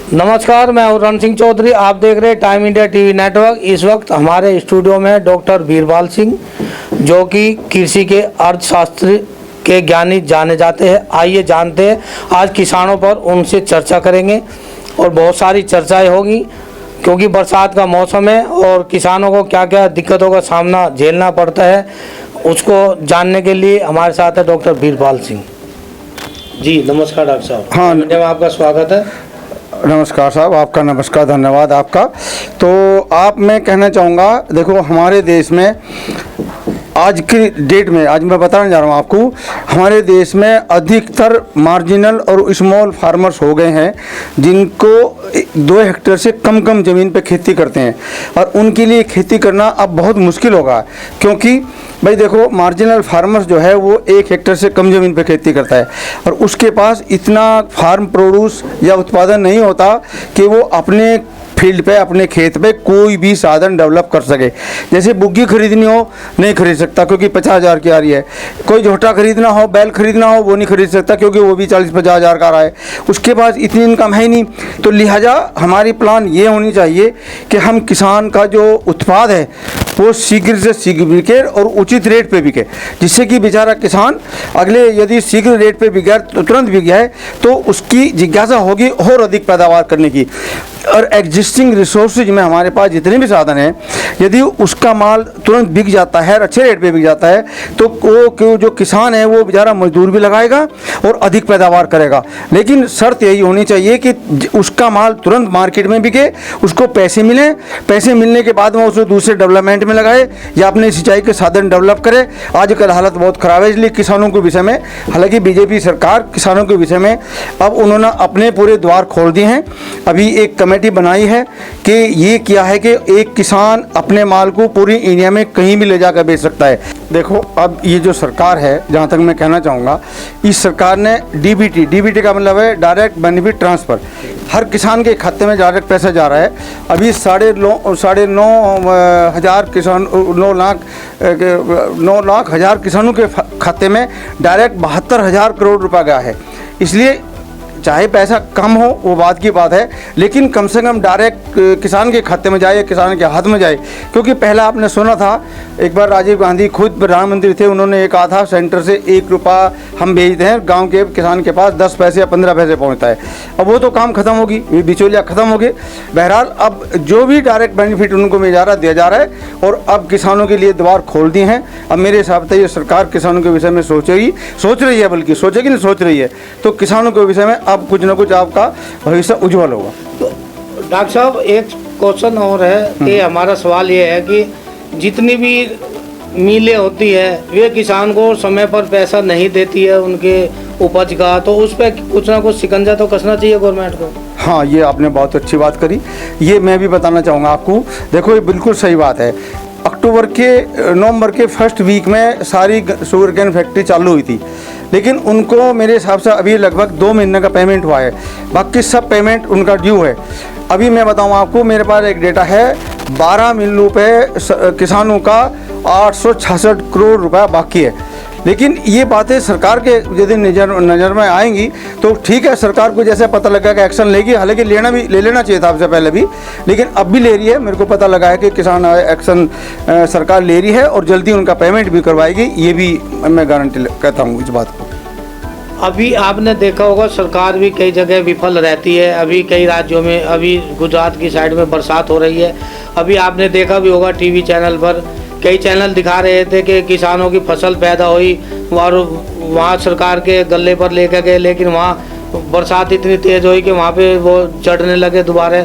नमस्कार, मैं हूं रण सिंह चौधरी। आप देख रहे हैं टाइम इंडिया टीवी नेटवर्क। इस वक्त हमारे स्टूडियो में डॉक्टर बीरबल सिंह, जो कि कृषि के अर्थशास्त्र के ज्ञानी जाने जाते हैं। आइए जानते हैं, आज किसानों पर उनसे चर्चा करेंगे और बहुत सारी चर्चाएं होगी, क्योंकि बरसात का मौसम है और किसानों को क्या क्या दिक्कतों का सामना झेलना पड़ता है, उसको जानने के लिए हमारे साथ है डॉक्टर बीरबल सिंह जी। नमस्कार डॉक्टर साहब। हाँ, में आपका स्वागत है। नमस्कार साहब, आपका नमस्कार, धन्यवाद आपका। तो आप मैं कहना चाहूँगा, देखो हमारे देश में आज की डेट में, आज मैं बताने जा रहा हूँ आपको, हमारे देश में अधिकतर मार्जिनल और स्मॉल फार्मर्स हो गए हैं, जिनको 2 हेक्टेयर से कम ज़मीन पे खेती करते हैं, और उनके लिए खेती करना अब बहुत मुश्किल होगा। क्योंकि भाई देखो, मार्जिनल फार्मर्स जो है वो 1 हेक्टेयर से कम ज़मीन पे खेती करता है और उसके पास इतना फार्म प्रोड्यूस या उत्पादन नहीं होता कि वो अपने फील्ड पे, अपने खेत पे कोई भी साधन डेवलप कर सके। जैसे बुग्गी खरीदनी हो, नहीं खरीद सकता क्योंकि 50,000 की आ रही है। कोई झोटा खरीदना हो, बैल खरीदना हो, वो नहीं खरीद सकता क्योंकि वो भी 40-50,000 का आ रहा है। उसके पास इतनी इनकम है ही नहीं। तो लिहाजा हमारी प्लान ये होनी चाहिए कि हम किसान का जो उत्पाद है वो शीघ्र से शीघ्र बिके और उचित रेट पे बिके, जिससे कि बेचारा किसान अगले यदि शीघ्र रेट पे बिक गया, तुरंत बिक जाए, तो उसकी जिज्ञासा होगी और अधिक पैदावार करने की। और एग्जिस्टिंग रिसोर्सेज में हमारे पास जितने भी साधन हैं, यदि उसका माल तुरंत बिक जाता है और अच्छे रेट पे बिक जाता है, तो वो जो किसान है वो बेचारा मजदूर भी लगाएगा और अधिक पैदावार करेगा। लेकिन शर्त यही होनी चाहिए कि उसका माल तुरंत मार्केट में बिके, उसको पैसे मिले, पैसे मिलने के बाद में उसे दूसरे डेवलपमेंट में लगाए या अपने सिंचाई के साधन डेवलप करे। आजकल हालत बहुत ख़राब है, इसलिए किसानों के विषय में, हालांकि बीजेपी सरकार किसानों के विषय में अब उन्होंने अपने पूरे द्वार खोल दिए हैं। अभी एक कमेटी बनाई है कि ये किया है कि एक किसान अपने माल को पूरी इंडिया में कहीं भी ले जाकर बेच सकता है। देखो, अब ये जो सरकार है, जहाँ तक मैं कहना चाहूँगा, इस सरकार ने डीबीटी का मतलब है डायरेक्ट बेनिफिट ट्रांसफ़र, हर किसान के खाते में डायरेक्ट पैसा जा रहा है। अभी 9.5 हज़ार किसान, 9 लाख हज़ार किसानों के खाते में डायरेक्ट 72,000 करोड़ रुपया गया है। इसलिए चाहे पैसा कम हो वो बात की बात है, लेकिन कम से कम डायरेक्ट किसान के खाते में जाए या किसान के हाथ में जाए। क्योंकि पहला आपने सुना था, एक बार राजीव गांधी खुद प्रधानमंत्री थे, उन्होंने ये कहा था सेंटर से 1 रुपया हम भेजते हैं, गांव के किसान के पास 10 पैसे या 15 पैसे पहुंचता है। अब वो तो काम खत्म होगी, ये बिचौलिया खत्म हो गए। बहरहाल अब जो भी डायरेक्ट बेनिफिट उनको मिल जा रहा है, दिया जा रहा है, और अब किसानों के लिए द्वार खोल दिए हैं। अब मेरे हिसाब से ये सरकार किसानों के विषय में सोच रही है, बल्कि सोचेगी नहीं, सोच रही है। तो किसानों के विषय में अब कुछ ना कुछ आपका भविष्य उज्जवल होगा। तो डॉक्टर साहब, एक क्वेश्चन और है कि हमारा सवाल ये है कि जितनी भी मिलें होती है वे किसान को समय पर पैसा नहीं देती है उनके उपज का, तो उस पर कुछ ना कुछ शिकंजा तो कसना चाहिए गवर्नमेंट को। हाँ, ये आपने बहुत अच्छी बात करी। ये मैं भी बताना चाहूँगा आपको। देखो, ये बिल्कुल सही बात है। नवंबर के फर्स्ट वीक में सारी शुगर केन फैक्ट्री चालू हुई थी, लेकिन उनको मेरे हिसाब से अभी लगभग 2 महीने का पेमेंट हुआ है, बाकी सब पेमेंट उनका ड्यू है। अभी मैं बताऊं आपको, मेरे पास एक डेटा है, 12 मिलों पे किसानों का 866 करोड़ रुपया बाकी है। लेकिन ये बातें सरकार के यदि नज़र में आएंगी तो ठीक है, सरकार को जैसे पता लगा कि एक्शन लेगी, हालांकि ले लेना चाहिए था आपसे पहले भी, लेकिन अब भी ले रही है। मेरे को पता लगा है कि किसान एक्शन सरकार ले रही है और जल्दी उनका पेमेंट भी करवाएगी, ये भी मैं गारंटी कहता हूँ इस बात को। अभी आपने देखा होगा, सरकार भी कई जगह विफल रहती है। अभी कई राज्यों में, अभी गुजरात की साइड में बरसात हो रही है। अभी आपने देखा भी होगा, टीवी चैनल पर कई चैनल दिखा रहे थे कि किसानों की फसल पैदा हुई और वहाँ सरकार के गले पर लेकर गए, लेकिन वहाँ बरसात इतनी तेज़ हुई कि वहाँ पे वो चढ़ने लगे दोबारा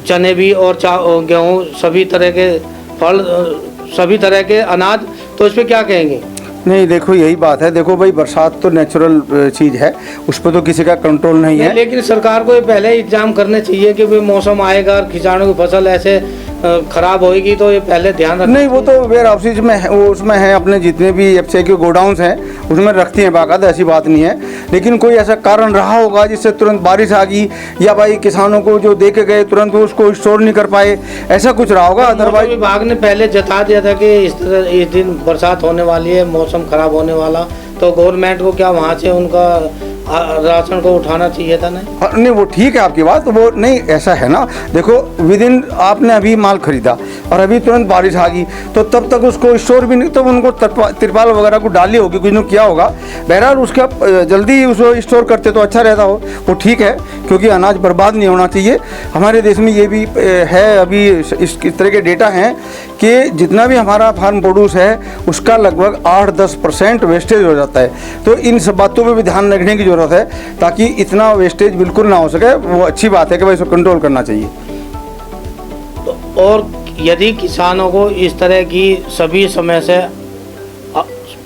चने भी और गेहूँ, सभी तरह के फल, सभी तरह के अनाज। तो इस पर क्या कहेंगे? नहीं, देखो यही बात है। देखो भाई, बरसात तो नेचुरल चीज़ है, उस पर तो किसी का कंट्रोल नहीं है। लेकिन सरकार को पहले इंतजाम करने चाहिए कि भाई मौसम आएगा और किसानों की फसल ऐसे खराब होगी, तो ये पहले ध्यान रखना। नहीं, वो तो वेयर हाउसेज में है, वो उसमें है, अपने जितने भी एफसीआई के गोडाउन्स हैं उसमें रखती हैं बाकायदा, ऐसी बात नहीं है। लेकिन कोई ऐसा कारण रहा होगा जिससे तुरंत बारिश आ गई, या भाई किसानों को जो दे के गए तुरंत वो उसको स्टोर नहीं कर पाए, ऐसा कुछ रहा होगा। अदरवाइज विभाग ने पहले जता दिया था कि इस दिन बरसात होने वाली है, मौसम खराब होने वाला, तो गवर्नमेंट को क्या वहाँ से उनका राशन को उठाना चाहिए था नहीं? नहीं वो ठीक है आपकी बात, वो नहीं ऐसा है ना, देखो विद इन आपने अभी माल खरीदा और अभी तुरंत बारिश आ गई, तो तब तक उसको स्टोर भी नहीं, तो उनको तिरपाल वगैरह को डाली होगी, कुछ नहीं किया होगा, बहरहाल उसका जल्दी उसको स्टोर करते तो अच्छा रहता हो, वो ठीक है, क्योंकि अनाज बर्बाद नहीं होना चाहिए। हमारे देश में ये भी है, अभी इस तरह के डेटा हैं कि जितना भी हमारा फार्म प्रोड्यूस है उसका लगभग 8-10% वेस्टेज हो जाता है, तो इन सब बातों पर भी ध्यान रखने की ज़रूरत है ताकि इतना वेस्टेज बिल्कुल ना हो सके। वो अच्छी बात है कि भाई इसको कंट्रोल करना चाहिए। तो और यदि किसानों को इस तरह की सभी समय से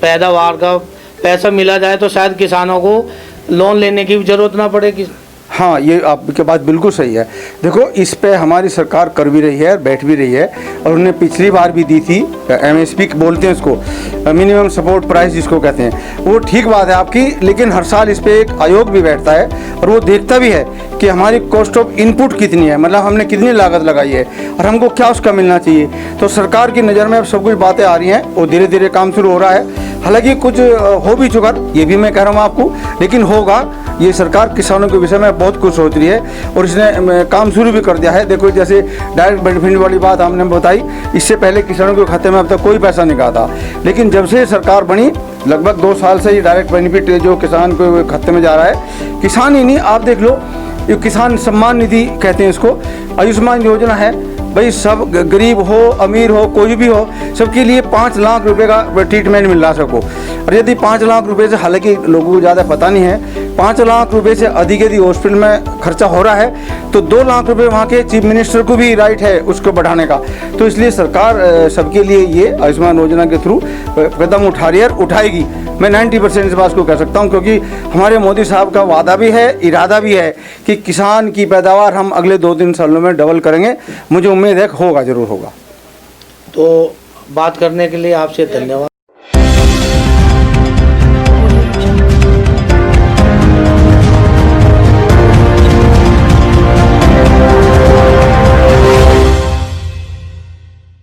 पैदावार का पैसा मिला जाए तो शायद किसानों को लोन लेने की भी जरूरत ना पड़ेगी। हाँ, ये आपकी बात बिल्कुल सही है। देखो इस पे हमारी सरकार कर भी रही है, बैठ भी रही है, और उन्होंने पिछली बार भी दी थी, MSP बोलते हैं उसको, मिनिमम सपोर्ट प्राइस जिसको कहते हैं, वो ठीक बात है आपकी, लेकिन हर साल इस पे एक आयोग भी बैठता है और वो देखता भी है कि हमारी कॉस्ट ऑफ इनपुट कितनी है, मतलब हमने कितनी लागत लगाई है और हमको क्या उसका मिलना चाहिए। तो सरकार की नज़र में अब सब कुछ बातें आ रही हैं और धीरे धीरे काम शुरू हो रहा है। हालांकि कुछ हो भी चुका, ये भी मैं कह रहा हूँ आपको, लेकिन होगा। ये सरकार किसानों के विषय में बहुत कुछ सोच रही है और इसने काम शुरू भी कर दिया है। देखो जैसे डायरेक्ट बेनिफिट वाली बात हमने बताई, इससे पहले किसानों के खाते में अब तक कोई पैसा नहीं गया था, लेकिन जब से सरकार बनी लगभग 2 साल से ये डायरेक्ट बेनिफिट जो किसान के खाते में जा रहा है, किसान ही नहीं, आप देख लो, ये किसान सम्मान निधि कहते हैं इसको, आयुष्मान योजना है भाई, सब गरीब हो अमीर हो कोई भी हो, सबके लिए 5 लाख रुपए का ट्रीटमेंट मिल रहा है सबको। और यदि 5 लाख रुपए से, हालांकि लोगों को ज़्यादा पता नहीं है, 5 लाख रुपए से अधिक यदि हॉस्पिटल में खर्चा हो रहा है तो 2 लाख रुपए वहाँ के चीफ मिनिस्टर को भी राइट है उसको बढ़ाने का। तो इसलिए सरकार सबके लिए ये आयुष्मान योजना के थ्रू कदम उठा रही है, उठाएगी। मैं 90% इस बात को कह सकता हूँ, क्योंकि हमारे मोदी साहब का वादा भी है, इरादा भी है कि किसान की पैदावार हम अगले 2-3 सालों में डबल करेंगे। मुझे उम्मीद है होगा, ज़रूर होगा। तो बात करने के लिए आपसे धन्यवाद।